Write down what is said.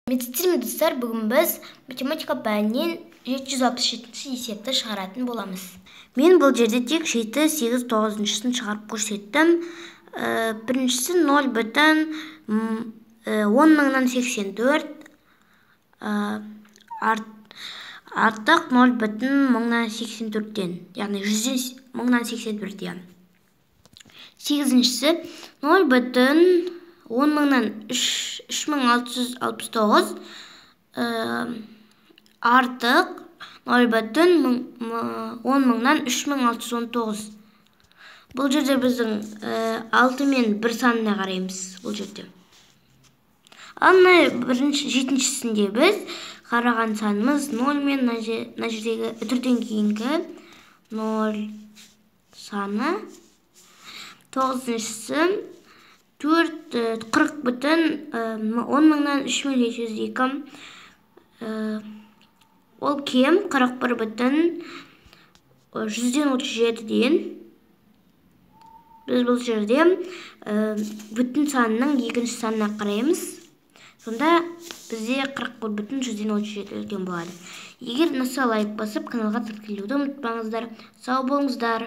Сәлеметсіздер ме достар, бүгін біз математика пәнінен 767 есепті шығаратын боламыз. Мен бұл жерде тек 7, 8, 9-сын шығарып көрсеттім. Біріншісі 0,1084 артық 0,1084-тен, яғни 1084-ден. Сегізіншісі 0,103669 артық 0,103619. Бұл жерде біздің 6 мен 1 санына қараймыз бұл жерде. Ал жетіншісінде біз қараған санымыз 0 мен мына жердегі үтірден кейінгі 0 саны. 9-шісі 40,10,3702. Ол кем 41,137-ден. Біз бұл жерде бүтін санының екінші санына қараймыз. Сонда бізде 41,137 болады. Егер насал лайк басып, каналға тіркелуді ұмытпаңыздар. Сау болыңыздар.